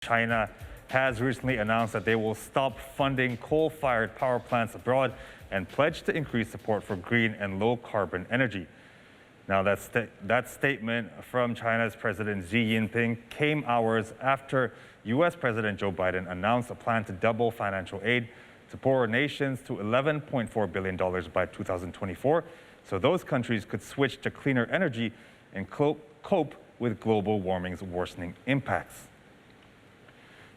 China has recently announced that they will stop funding coal-fired power plants abroad and pledge to increase support for green and low-carbon energy. Now, that statement from China's President Xi Jinping came hours after U.S. President Joe Biden announced a plan to double financial aid to poorer nations to $11.4 billion by 2024, so those countries could switch to cleaner energy and cope with global warming's worsening impacts.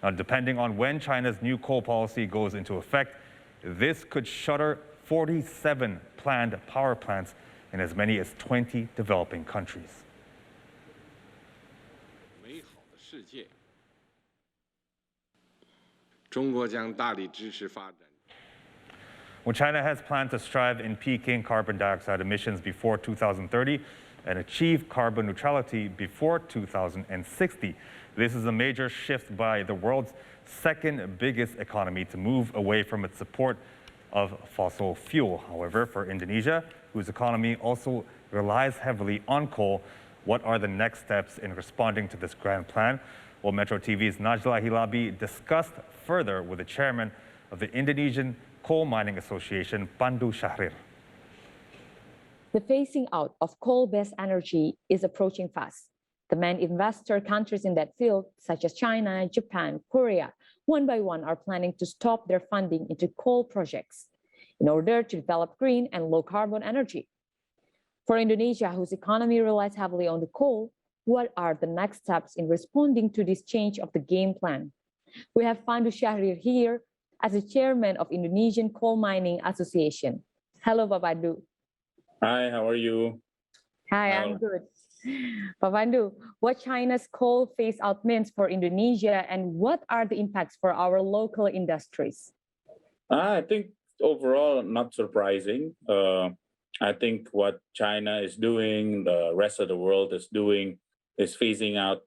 Now, depending on when China's new coal policy goes into effect, this could shutter 47 planned power plants in as many as 20 developing countries. Well, China has planned to strive in peaking carbon dioxide emissions before 2030 and achieve carbon neutrality before 2060. This is a major shift by the world's second biggest economy to move away from its support of fossil fuel. However, for Indonesia, whose economy also relies heavily on coal, what are the next steps in responding to this grand plan? Well, Metro TV's Najla Hilabi discussed further with the chairman of the Indonesian Coal Mining Association, Pandu Sjahrir. The phasing out of coal-based energy is approaching fast. The main investor countries in that field, such as China, Japan, Korea, one by one are planning to stop their funding into coal projects in order to develop green and low-carbon energy. For Indonesia, whose economy relies heavily on the coal, what are the next steps in responding to this change of the game plan? We have Pandu Sjahrir here as the chairman of Indonesian Coal Mining Association. Hello, Pak Pandu. Hi, how are you? Hi, I'm good. Pak Pandu, what China's coal phase-out means for Indonesia and what are the impacts for our local industries? I think overall, not surprising. I think what China is doing, the rest of the world is doing, is phasing out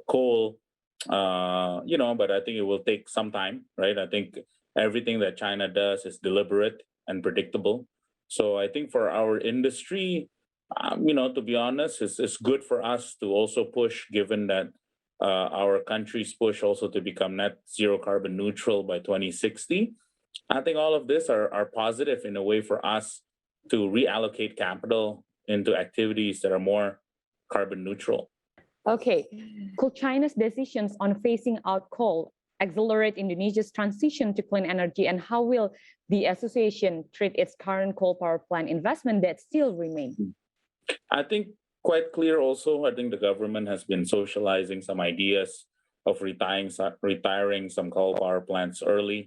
coal, but I think it will take some time, right? I think everything that China does is deliberate and predictable. So I think for our industry, to be honest, it's good for us to also push, given that our country's push also to become net zero carbon neutral by 2060. I think all of this are positive in a way for us to reallocate capital into activities that are more carbon neutral. Okay, could China's decisions on phasing out coal accelerate Indonesia's transition to clean energy, and how will the association treat its current coal power plant investment that still remain? I think quite clear also, I think the government has been socializing some ideas of retiring some coal power plants earlier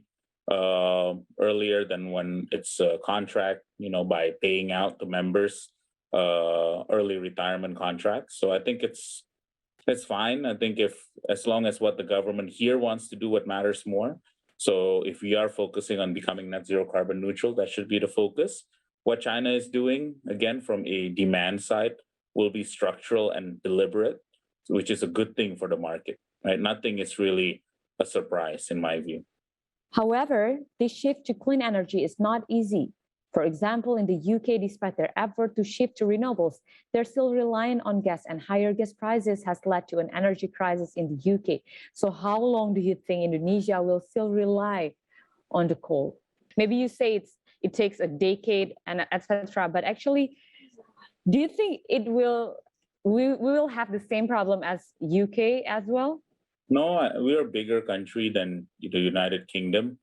than when it's a contract, by paying out the members early retirement contracts. So I think it's fine. I think as long as what the government here wants to do what matters more. So if we are focusing on becoming net zero carbon neutral, that should be the focus. What China is doing, again, from a demand side, will be structural and deliberate, which is a good thing for the market, right? Nothing is really a surprise in my view. However, this shift to clean energy is not easy. For example, in the UK, despite their effort to shift to renewables, they're still reliant on gas, and higher gas prices has led to an energy crisis in the UK. So how long do you think Indonesia will still rely on the coal? Maybe you say it takes a decade and etc. But actually, do you think we will have the same problem as UK as well? No, we're a bigger country than the United Kingdom.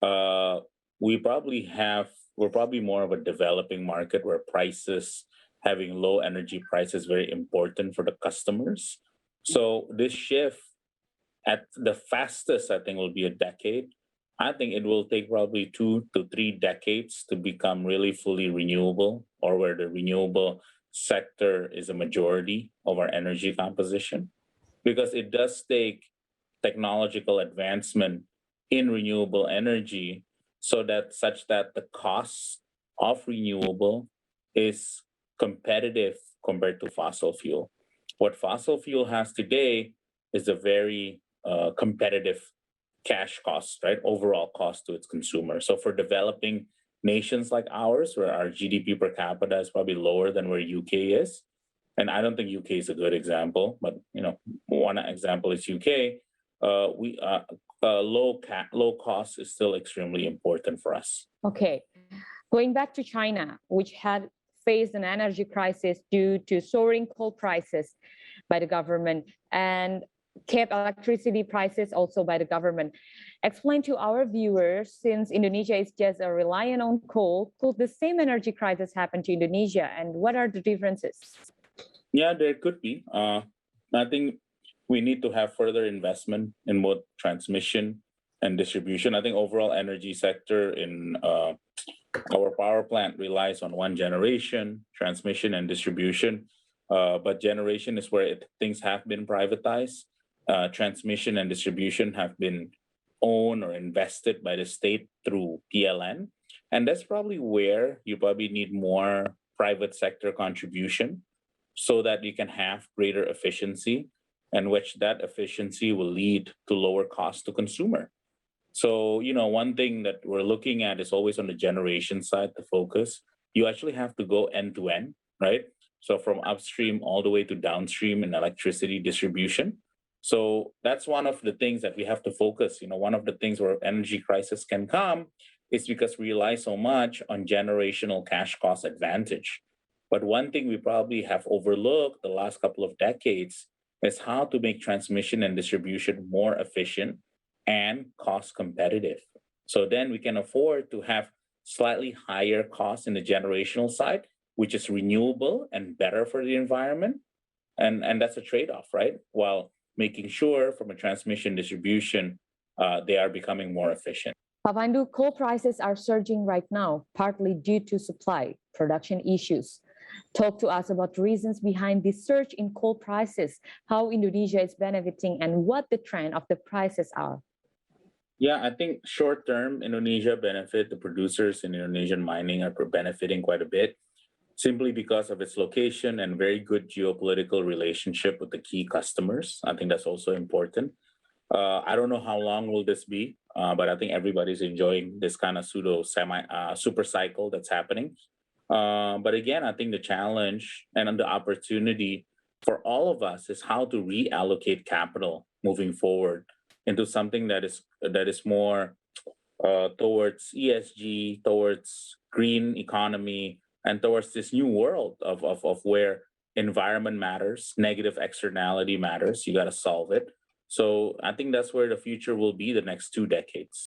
We're probably more of a developing market where having low energy prices is very important for the customers. So this shift at the fastest, I think, will be a decade. I think it will take probably 2 to 3 decades to become really fully renewable, or where the renewable sector is a majority of our energy composition, because it does take technological advancement in renewable energy such that the cost of renewable is competitive compared to fossil fuel. What fossil fuel has today is a very competitive cash cost, right? Overall cost to its consumer. So for developing nations like ours, where our GDP per capita is probably lower than where UK is, and I don't think UK is a good example, but one example is UK. low cost is still extremely important for us. Okay. Going back to China, which had faced an energy crisis due to soaring coal prices by the government and kept electricity prices also by the government. Explain to our viewers, since Indonesia is just a reliant on coal, could the same energy crisis happen to Indonesia, and what are the differences? Yeah, there could be. I think we need to have further investment in both transmission and distribution. I think overall energy sector in our power plant relies on one generation, transmission and distribution. But generation is where things have been privatized. Transmission and distribution have been owned or invested by the state through PLN. And that's probably where you probably need more private sector contribution so that you can have greater efficiency, and which that efficiency will lead to lower cost to consumer. So, one thing that we're looking at is always on the generation side to focus. You actually have to go end to end, right? So from upstream all the way to downstream in electricity distribution. So that's one of the things that we have to focus. One of the things where energy crisis can come is because we rely so much on generational cash cost advantage. But one thing we probably have overlooked the last couple of decades is how to make transmission and distribution more efficient and cost competitive. So then we can afford to have slightly higher costs in the generational side, which is renewable and better for the environment. And that's a trade-off, right? While making sure from a transmission distribution, they are becoming more efficient. Pandu, coal prices are surging right now, partly due to supply, production issues. Talk to us about the reasons behind this surge in coal prices, how Indonesia is benefiting, and what the trend of the prices are. Yeah, I think short term, Indonesia benefit, the producers in Indonesian mining are benefiting quite a bit simply because of its location and very good geopolitical relationship with the key customers. I think that's also important. I don't know how long will this be, but I think everybody's enjoying this kind of super cycle that's happening. But again, I think the challenge and the opportunity for all of us is how to reallocate capital moving forward into something that is more towards ESG, towards green economy, and towards this new world of where environment matters, negative externality matters. You got to solve it. So I think that's where the future will be the next 2 decades.